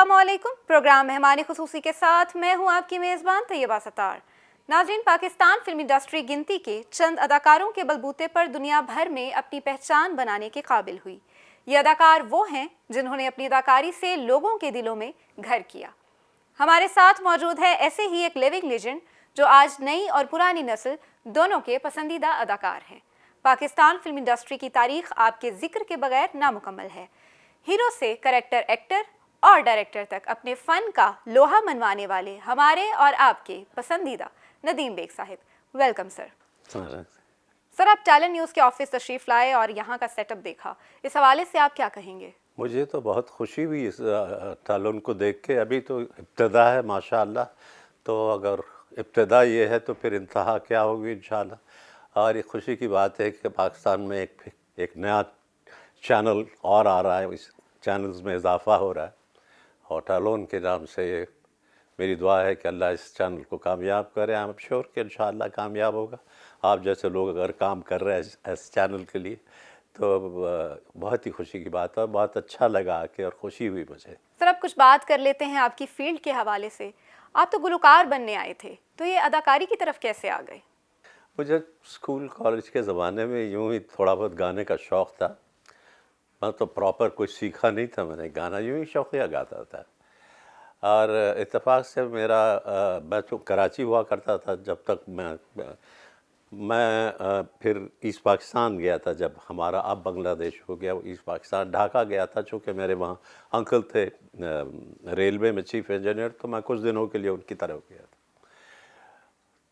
अस्सलाम वालेकुम। प्रोग्राम मेहमानी खुसूसी के साथ मैं हूं आपकी मेज़बान तैयबा सतार। नाज़रीन, पाकिस्तान फिल्म इंडस्ट्री गिनती के चंद अदाकारों के बलबूते पर दुनिया भर में अपनी पहचान बनाने के काबिल हुई। ये अदाकार वो हैं जिन्होंने अपनी अदाकारी से लोगों के दिलों में घर किया। हमारे साथ मौजूद है ऐसे ही एक लिविंग लेजेंड जो आज नई और पुरानी नस्ल दोनों के पसंदीदा अदाकार हैं। पाकिस्तान फिल्म इंडस्ट्री की तारीख आपके जिक्र के बगैर नामुकम्मल है। हीरो से करेक्टर एक्टर और डायरेक्टर तक अपने फ़न का लोहा मनवाने वाले हमारे और आपके पसंदीदा नदीम बेग साहिब, वेलकम सर। सर, आप टैलेंट न्यूज़ के ऑफिस तशरीफ़ लाए और यहाँ का सेटअप देखा, इस हवाले से आप क्या कहेंगे? मुझे तो बहुत खुशी हुई इस टैलेंट को देख के। अभी तो इब्तिदा है माशाअल्लाह, तो अगर इब्तिदा ये है तो फिर इंतहा क्या होगी इंशाअल्लाह। और ये खुशी की बात है कि पाकिस्तान में एक नया चैनल और आ रहा है, इस चैनल्स में इजाफा हो रहा है और टैलेंट के नाम से ये मेरी दुआ है कि अल्लाह इस चैनल को कामयाब करे। आई एम श्योर कि इंशाअल्लाह कामयाब होगा। आप जैसे लोग अगर काम कर रहे हैं इस चैनल के लिए तो बहुत ही खुशी की बात है, बहुत अच्छा लगा आके और खुशी हुई मुझे। सर, अब कुछ बात कर लेते हैं आपकी फील्ड के हवाले से। आप तो गुलकार बनने आए थे, तो ये अदाकारी की तरफ कैसे आ गए? मुझे स्कूल कॉलेज के ज़माने में यूँ ही थोड़ा बहुत गाने का शौक़ था। मैं तो प्रॉपर कुछ सीखा नहीं था, मैंने गाना यूँ ही शौकिया गाता था। और इत्तेफाक से मेरा मैं तो कराची हुआ करता था जब तक मैं फिर ईस्ट पाकिस्तान गया था। जब हमारा अब बांग्लादेश हो गया, वो ईस्ट पाकिस्तान ढाका गया था। चूँकि मेरे वहाँ अंकल थे रेलवे में चीफ इंजीनियर, तो मैं कुछ दिनों के लिए उनकी तरफ गया था।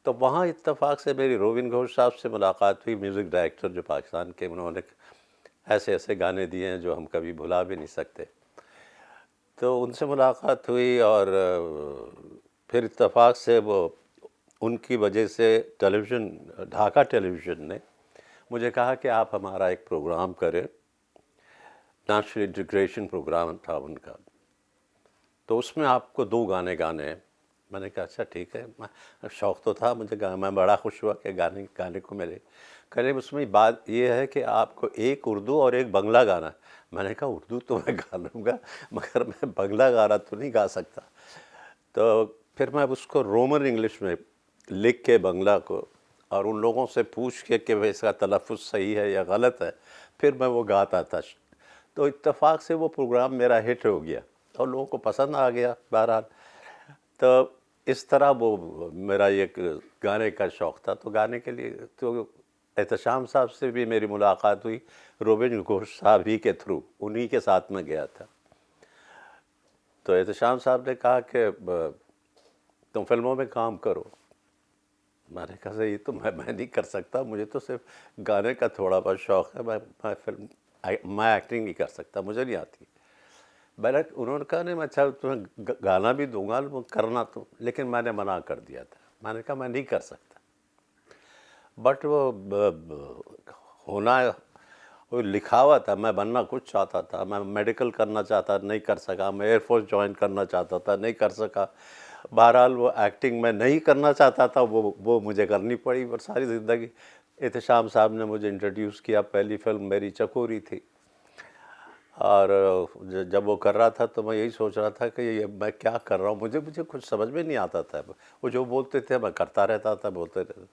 तो वहाँ इत्तेफाक से मेरी रोबिन घोष साहब से मुलाकात हुई, म्यूज़िक डायरेक्टर जो पाकिस्तान के। उन्होंने ऐसे ऐसे गाने दिए हैं जो हम कभी भुला भी नहीं सकते। तो उनसे मुलाकात हुई और फिर इत्तेफाक से वो उनकी वजह से टेलीविज़न, ढाका टेलीविज़न ने मुझे कहा कि आप हमारा एक प्रोग्राम करें। नेशनल इंटीग्रेशन प्रोग्राम था उनका, तो उसमें आपको 2 गाने गाने हैं। मैंने कहा अच्छा ठीक है। मैं शौक़ तो था मुझे, मैं बड़ा खुश हुआ कि गाने को मेरे करीब। उसमें बात ये है कि आपको एक उर्दू और एक बंगला गाना है। मैंने कहा उर्दू तो मैं गा लूँगा मगर मैं बंगला गाना तो नहीं गा सकता। तो फिर मैं उसको रोमन इंग्लिश में लिख के बंगला को और उन लोगों से पूछ के कि भाई इसका तलफ़्फ़ुज़ सही है या गलत है, फिर मैं वो गाता था। तो इत्तेफाक से वो प्रोग्राम मेरा हिट हो गया और लोगों को पसंद आ गया बहरहाल। तो इस तरह वो मेरा एक गाने का शौक़ था। तो गाने के लिए तो एहतशाम साहब से भी मेरी मुलाकात हुई रोबिन घोष साहब ही के थ्रू, उन्हीं के साथ में गया था। तो एहतशाम साहब ने कहा कि तुम फिल्मों में काम करो। मैंने कहा ये तो मैं नहीं कर सकता, मुझे तो सिर्फ गाने का थोड़ा बहुत शौक़ है। मैं एक्टिंग नहीं कर सकता, मुझे नहीं आती। उन्होंने कहा नहीं मैं अच्छा तुम्हें गाना भी दूंगा करना तो, लेकिन मैंने मना कर दिया था। मैंने कहा मैं नहीं कर सकता। बट वो होना वो लिखा हुआ था। मैं बनना कुछ चाहता था, मैं मेडिकल करना चाहता, नहीं कर सका। मैं एयरफोर्स ज्वाइन करना चाहता था, नहीं कर सका। बहरहाल वो एक्टिंग मैं नहीं करना चाहता था, वो मुझे करनी पड़ी। और सारी ज़िंदगी एहतशाम साहब ने मुझे इंट्रोड्यूस किया। पहली फ़िल्म मेरी चकोरी थी और जब वो कर रहा था तो मैं यही सोच रहा था कि ये मैं क्या कर रहा हूँ। मुझे कुछ समझ में नहीं आता था। वो जो बोलते थे मैं करता रहता था, बोलते रहता।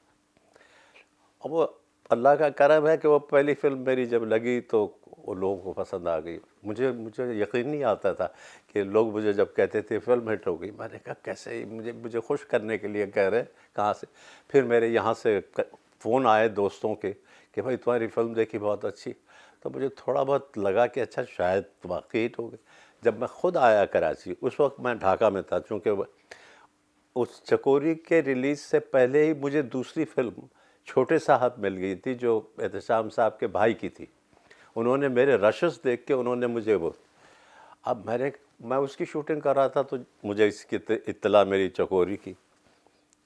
अब वो अल्लाह का करम है कि वो पहली फ़िल्म मेरी जब लगी तो वो लोगों को पसंद आ गई। मुझे यकीन नहीं आता था कि लोग मुझे जब कहते थे फ़िल्म हिट हो गई। मैंने कहा कैसे, मुझे खुश करने के लिए कह रहे हैं, कहाँ से। फिर मेरे यहाँ से फ़ोन आए दोस्तों के कि भाई तुम्हारी फ़िल्म देखी बहुत अच्छी। तो मुझे थोड़ा बहुत लगा कि अच्छा शायद वाकई हिट हो गई। जब मैं ख़ुद आया कराची, उस वक्त मैं ढाका में था, चूँकि उस चकोरी के रिलीज़ से पहले ही मुझे दूसरी फ़िल्म छोटे साहब मिल गई थी जो एहतशाम साहब के भाई की थी। उन्होंने मेरे रशेस देख के उन्होंने मुझे वो, अब मैं उसकी शूटिंग कर रहा था तो मुझे इसकी इत्तला मेरी चकोरी की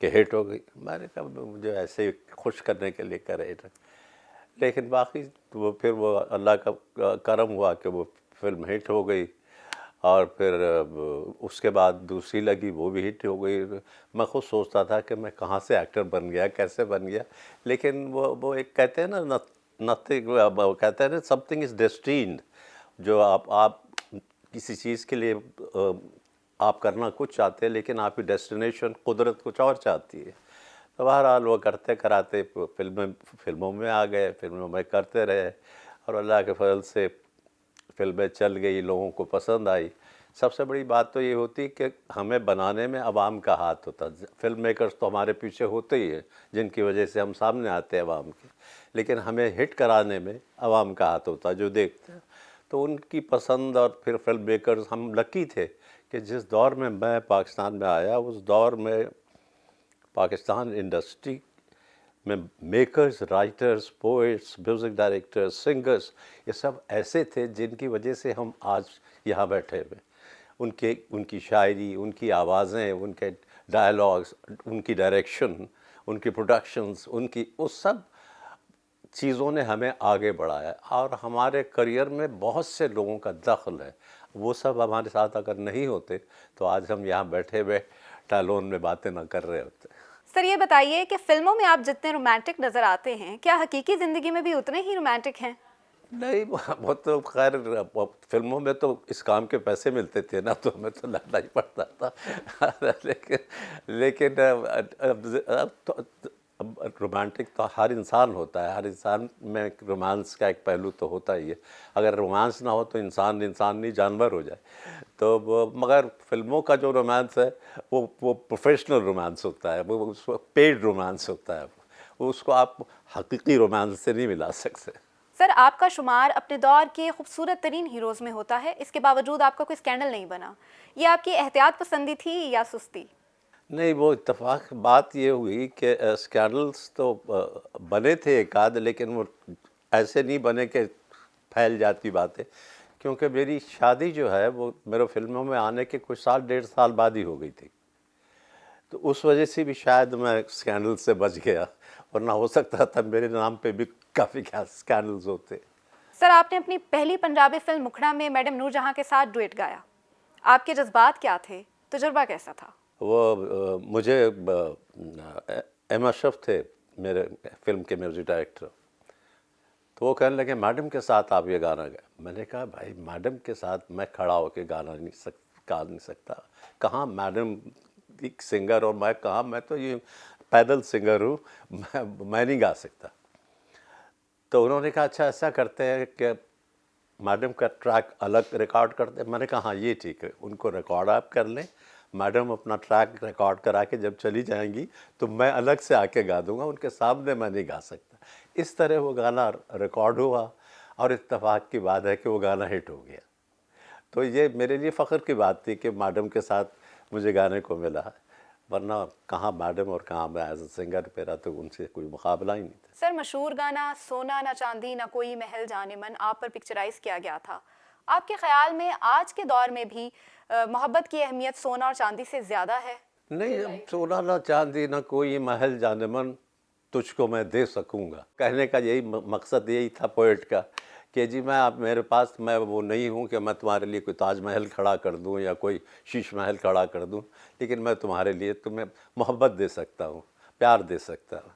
कि हिट हो गई। मैंने कहा मुझे ऐसे ही खुश करने के लिए कर रहे थे। लेकिन बाकी वो फिर वो अल्लाह का करम हुआ कि वो फिल्म हिट हो गई और फिर उसके बाद दूसरी लगी, वो भी हिट हो गई। मैं खुद सोचता था कि मैं कहाँ से एक्टर बन गया, कैसे बन गया। लेकिन वो एक कहते हैं ना नथिंग, कहते हैं ना समथिंग इज़ डेस्टिन्ड। जो आप किसी चीज़ के लिए آپ کرنا کچھ چاہتے ہیں لیکن آپ کی ڈیسٹینیشن قدرت کچھ اور چاہتی ہے. تو بہرحال وہ کرتے کراتے فلموں میں آ گئے، فلموں میں کرتے رہے اور اللہ کے فضل سے فلمیں چل گئی، لوگوں کو پسند آئی. سب سے بڑی بات تو یہ ہوتی کہ ہمیں بنانے میں عوام کا ہاتھ ہوتا. فلم میکرز تو ہمارے پیچھے ہوتے ہی ہیں جن کی وجہ سے ہم سامنے آتے ہیں عوام کے، لیکن ہمیں ہٹ کرانے میں عوام کا ہاتھ ہوتا جو دیکھتے ہیں. تو ان کی پسند اور پھر فلم میکرز، ہم لکی تھے کہ جس دور میں پاکستان میں آیا اس دور میں پاکستان انڈسٹری میں makers, writers, poets, music directors, singers, یہ سب ایسے تھے جن کی وجہ سے ہم آج یہاں بیٹھے ہوئے. ان کی شاعری، ان کی آوازیں، ان کے ڈائلاگز، ان کی ڈائریکشن، ان کی پروڈکشنز، اس سب چیزوں نے ہمیں آگے بڑھایا. اور ہمارے کریئر میں بہت سے لوگوں کا دخل ہے. وہ سب ہمارے ساتھ اگر نہیں ہوتے تو آج ہم یہاں بیٹھے ہوئے ٹیلون میں باتیں نہ کر رہے ہوتے. سر یہ بتائیے کہ فلموں میں آپ جتنے رومانٹک نظر آتے ہیں، کیا حقیقی زندگی میں بھی اتنے ہی رومانٹک ہیں؟ نہیں، وہ تو خیر فلموں میں تو اس کام کے پیسے ملتے تھے نا، تو ہمیں تو لگنا ہی پڑتا تھا. لیکن رومانٹک تو ہر انسان ہوتا ہے، ہر انسان میں رومانس کا ایک پہلو تو ہوتا ہی ہے. اگر رومانس نہ ہو تو انسان نہیں جانور ہو جائے. تو مگر فلموں کا جو رومانس ہے وہ پروفیشنل رومانس ہوتا ہے، وہ پیڈ رومانس ہوتا ہے. اس کو آپ حقیقی رومانس سے نہیں ملا سکتے. سر آپ کا شمار اپنے دور کے خوبصورت ترین ہیروز میں ہوتا ہے، اس کے باوجود آپ کا کوئی اسکینڈل نہیں بنا. یہ آپ کی احتیاط پسندی تھی یا سستی؟ نہیں، وہ اتفاق بات یہ ہوئی کہ اسکینڈلس تو بنے تھے ایک آدھ، لیکن وہ ایسے نہیں بنے کہ پھیل جاتی باتیں. کیونکہ میری شادی جو ہے وہ میرے فلموں میں آنے کے کچھ سال، 1.5 سال بعد ہی ہو گئی تھی. تو اس وجہ سے بھی شاید میں اسکینڈل سے بچ گیا، ورنہ ہو سکتا تھا میرے نام پہ بھی کافی اسکینڈلز ہوتے. سر آپ نے اپنی پہلی پنجابی فلم مکھڑا میں میڈم نور جہاں کے ساتھ ڈویٹ گایا. آپ کے جذبات کیا تھے؟ تجربہ کیسا تھا؟ وہ مجھے ایم اشرف تھے میرے فلم کے میوزک ڈائریکٹر. تو وہ کہنے لگے میڈم کے ساتھ آپ یہ گانا گائے. میں نے کہا بھائی میڈم کے ساتھ میں کھڑا ہو کے گا نہیں سکتا. کہاں میڈم ایک سنگر اور میں کہاں، میں تو یہ پیدل سنگر ہوں، میں نہیں گا سکتا. تو انہوں نے کہا اچھا ایسا کرتے ہیں کہ میڈم کا ٹریک الگ ریکارڈ کرتے ہیں. میں نے کہا ہاں یہ ٹھیک ہے، ان کو ریکارڈ آپ کر لیں، میڈم اپنا ٹریک ریکارڈ کرا کے جب چلی جائیں گی تو میں الگ سے آ کے گا دوں گا، ان کے سامنے میں نہیں گا سکتا. اس طرح وہ گانا ریکارڈ ہوا اور اتفاق کی بات ہے کہ وہ گانا ہٹ ہو گیا. تو یہ میرے لیے فخر کی بات تھی کہ میڈم کے ساتھ مجھے گانے کو ملا، ورنہ کہاں میڈم اور کہاں میں ایز اے سنگر، میرا تو ان سے کوئی مقابلہ ہی نہیں تھا. سر مشہور گانا سونا نہ چاندی نہ کوئی محل جان من آپ پر پکچرائز کیا گیا تھا. آپ کے خیال میں آج کے دور میں بھی محبت کی اہمیت سونا اور چاندی سے زیادہ ہے؟ نہیں، سونا نہ چاندی نہ کوئی محل جان من تجھ کو میں دے سکوں گا، کہنے کا یہی مقصد یہی تھا پوئٹ کا کہ جی میرے پاس میں وہ نہیں ہوں کہ میں تمہارے لیے کوئی تاج محل کھڑا کر دوں یا کوئی شیش محل کھڑا کر دوں، لیکن میں تمہارے لیے تمہیں محبت دے سکتا ہوں، پیار دے سکتا ہوں.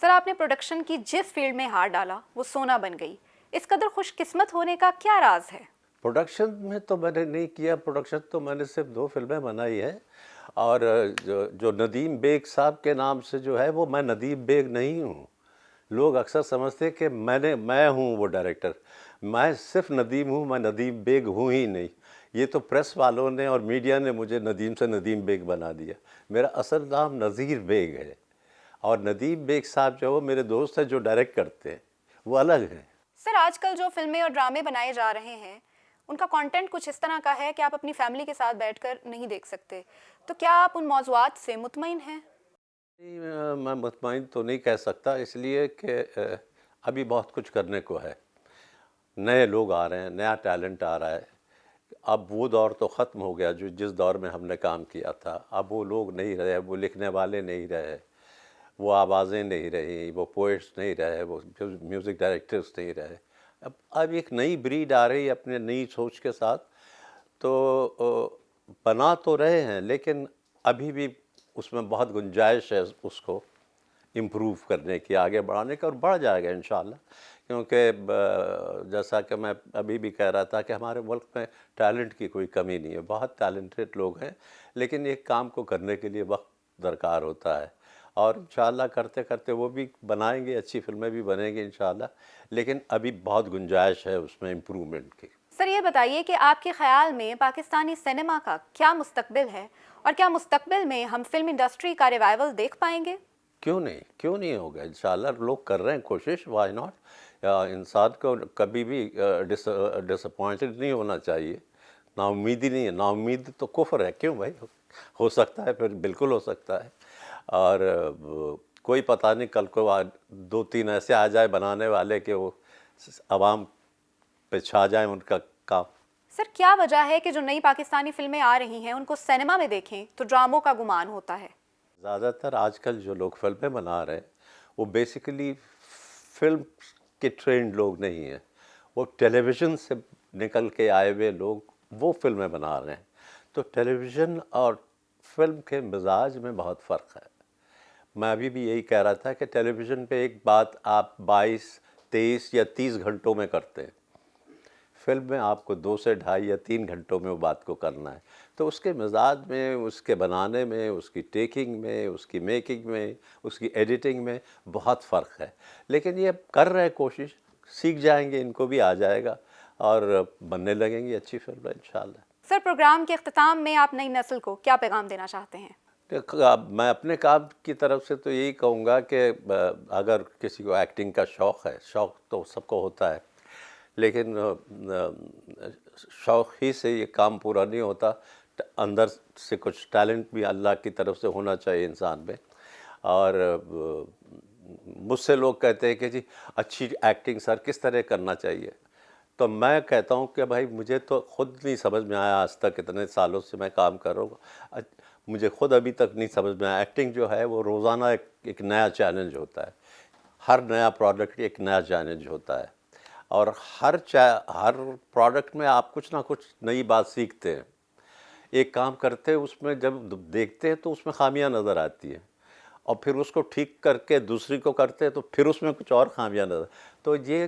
سر آپ نے پروڈکشن کی جس فیلڈ میں ہاتھ ڈالا وہ سونا بن گئی. اس قدر خوش قسمت ہونے کا کیا راز ہے؟ پروڈکشن میں تو میں نے نہیں کیا، پروڈکشن تو میں نے صرف 2 فلمیں بنائی ہے. اور جو ندیم بیگ صاحب کے نام سے جو ہے وہ میں ندیم بیگ نہیں ہوں. لوگ اکثر سمجھتے کہ میں ہوں وہ ڈائریکٹر. میں صرف ندیم ہوں، میں ندیم بیگ ہوں ہی نہیں. یہ تو پریس والوں نے اور میڈیا نے مجھے ندیم سے ندیم بیگ بنا دیا. میرا اصل نام نذیر بیگ ہے، اور ندیم بیگ صاحب جو وہ میرے دوست ہیں جو ڈائریکٹ کرتے ہیں، وہ الگ ہیں. سر آج کل جو فلمیں اور ڈرامے بنائے جا رہے ہیں ان کا کانٹینٹ کچھ اس طرح کا ہے کہ آپ اپنی فیملی کے ساتھ بیٹھ کر نہیں دیکھ سکتے. تو کیا آپ ان موضوعات سے مطمئن ہیں؟ میں مطمئن تو نہیں کہہ سکتا، اس لیے کہ ابھی بہت کچھ کرنے کو ہے. نئے لوگ آ رہے ہیں، نیا ٹیلنٹ آ رہا ہے. اب وہ دور تو ختم ہو گیا جس دور میں ہم نے کام کیا تھا. اب وہ لوگ نہیں رہے، وہ لکھنے والے نہیں رہے، وہ آوازیں نہیں رہی، وہ پوئٹس نہیں رہے، وہ میوزک ڈائریکٹرز نہیں رہے. اب ایک نئی بریڈ آ رہی ہے اپنے نئی سوچ کے ساتھ. تو بنا تو رہے ہیں لیکن ابھی بھی اس میں بہت گنجائش ہے اس کو इम्प्रूव करने की, आगे बढ़ाने का, और बढ़ जाएगा इंशाल्लाह। क्योंकि जैसा कि मैं अभी भी कह रहा था कि हमारे मुल्क में टैलेंट की कोई कमी नहीं है, बहुत टैलेंटेड लोग हैं, लेकिन एक काम को करने के लिए वक्त दरकार होता है, और इंशाल्लाह करते करते वो भी बनाएंगे, अच्छी फिल्में भी बनेंगी इंशाल्लाह, लेकिन अभी बहुत गुंजाइश है उसमें इम्प्रूवमेंट की। सर ये बताइए कि आपके ख्याल में पाकिस्तानी सिनेमा का क्या मुस्तकबिल है, और क्या मुस्तकबिल में हम फिल्म इंडस्ट्री का रिवाइवल देख पाएंगे? क्यों नहीं होगा, इंशाल्लाह लोग कर रहे हैं कोशिश, व्हाई नॉट। इंसान को कभी भी डिसअपॉइंटेड नहीं होना चाहिए, नाउम्मीदी नहीं है, नाउम्मीद तो कुफ्र है, क्यों भाई, हो सकता है, फिर बिल्कुल हो सकता है। और कोई पता नहीं कल को 2-3 ऐसे आ जाए बनाने वाले कि वो आवाम पे छा जाए उनका काम। सर क्या वजह है कि जो नई पाकिस्तानी फिल्में आ रही हैं उनको सिनेमा में देखें तो ड्रामों का गुमान होता है? ज़्यादातर आजकल जो लोग फिल्में बना रहे हैं वो बेसिकली फिल्म के ट्रेंड लोग नहीं हैं, वो टेलीविज़न से निकल के आए हुए लोग वो फिल्में बना रहे हैं। तो टेलीविज़न और फिल्म के मिजाज में बहुत फ़र्क है। मैं अभी भी यही कह रहा था कि टेलीविज़न पे एक बात आप 22, 23 या 30 घंटों में करते हैं, फिल्म में आपको 2 से 2.5 या 3 घंटों में वो बात को करना है। तो उसके मिजाज में, उसके बनाने में, उसकी टेकिंग में, उसकी मेकिंग में, उसकी एडिटिंग में बहुत फ़र्क है। लेकिन ये कर रहे हैं कोशिश, सीख जाएंगे, इनको भी आ जाएगा और बनने लगेंगी अच्छी फिल्म इंशाल्लाह। सर प्रोग्राम के अख्ताम में आप नई नस्ल को क्या पैगाम देना चाहते हैं? मैं अपने काम की तरफ से तो यही कहूँगा कि अगर किसी को एक्टिंग का शौक़ है, शौक़ तो सबको होता है, लेकिन शौक़ ही से ये काम पूरा नहीं होता, अंदर से कुछ टैलेंट भी अल्लाह की तरफ से होना चाहिए इंसान में। और मुझसे लोग कहते हैं कि जी अच्छी एक्टिंग सर किस तरह करना चाहिए, तो मैं कहता हूँ कि भाई मुझे तो ख़ुद नहीं समझ में आया, आज तक इतने सालों से मैं काम कर रहा हूँ, मुझे ख़ुद अभी तक नहीं समझ में आया। एक्टिंग जो है वो रोज़ाना एक नया चैलेंज होता है, हर नया प्रोडक्ट एक नया चैलेंज होता है, और हर प्रोडक्ट में आप कुछ ना कुछ नई बात सीखते हैं। एक काम करते हैं, उसमें जब देखते हैं तो उसमें खामियां नज़र आती हैं, और फिर उसको ठीक करके दूसरी को करते हैं तो फिर उसमें कुछ और खामियां नज़र। तो ये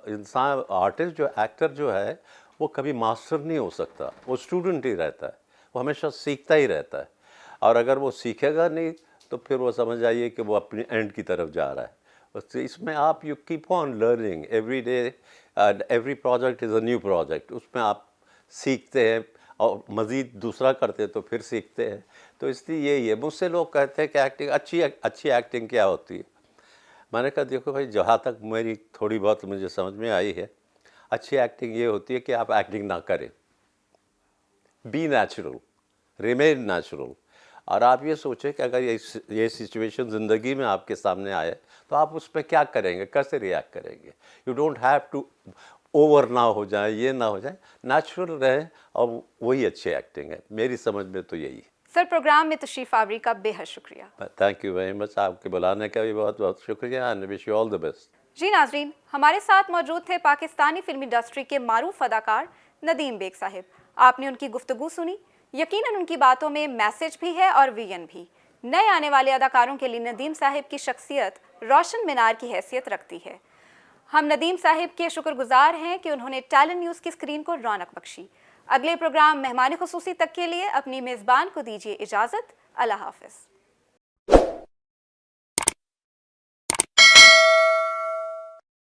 इंसान, आर्टिस्ट जो, एक्टर जो है, वो कभी मास्टर नहीं हो सकता, वो स्टूडेंट ही रहता है, वो हमेशा सीखता ही रहता है। और अगर वो सीखेगा नहीं तो फिर वो समझ आइए कि वो अपनी एंड की तरफ जा रहा है। तो इसमें आप you keep on learning every day, and every project is a new project, उसमें आप सीखते हैं और मज़ीद दूसरा करते हैं तो फिर सीखते हैं। तो इसलिए यही है। मुझसे लोग कहते हैं कि एक्टिंग अच्छी एक्टिंग क्या होती है। मैंने कहा देखो भाई, जहाँ तक मेरी थोड़ी बहुत मुझे समझ में आई है, अच्छी एक्टिंग ये होती है कि आप एक्टिंग ना करें, बी नेचुरल, रिमेन नेचुरल। और आप ये सोचें कि अगर ये सिचुएशन ज़िंदगी में आपके सामने आए तो आप उस पर क्या करेंगे, कैसे रिएक्ट करेंगे। You don't have to over ना हो जाए, ये ना हो जाए, नेचुरल रहे, और वही अच्छी एक्टिंग है मेरी समझ में तो यही है। सर प्रोग्राम में तशरीफ़ आवरी का बेहद शुक्रिया। थैंक यू वेरी मच, आपके बुलाने का भी बहुत बहुत शुक्रिया, and wish you all the best. जी नाजरीन, हमारे साथ मौजूद थे पाकिस्तानी फिल्मी इंडस्ट्री के मारूफ अदाकार नदीम बेग साहिब। आपने उनकी गुफ्तगू सुनी, यकीनन उनकी बातों में मैसेज भी है और विजन भी। नए आने वाले अदाकारों के लिए नदीम साहिब की शख्सियत रोशन मीनार की हैसियत रखती है। हम नदीम साहिब के शुक्रगुजार हैं कि उन्होंने टैलेंट न्यूज़ की स्क्रीन को रौनक बख्शी। अगले प्रोग्राम मेहमान खुसूसी तक के लिए अपनी मेज़बान को दीजिए इजाज़त। अल्लाह हाफ़िज़।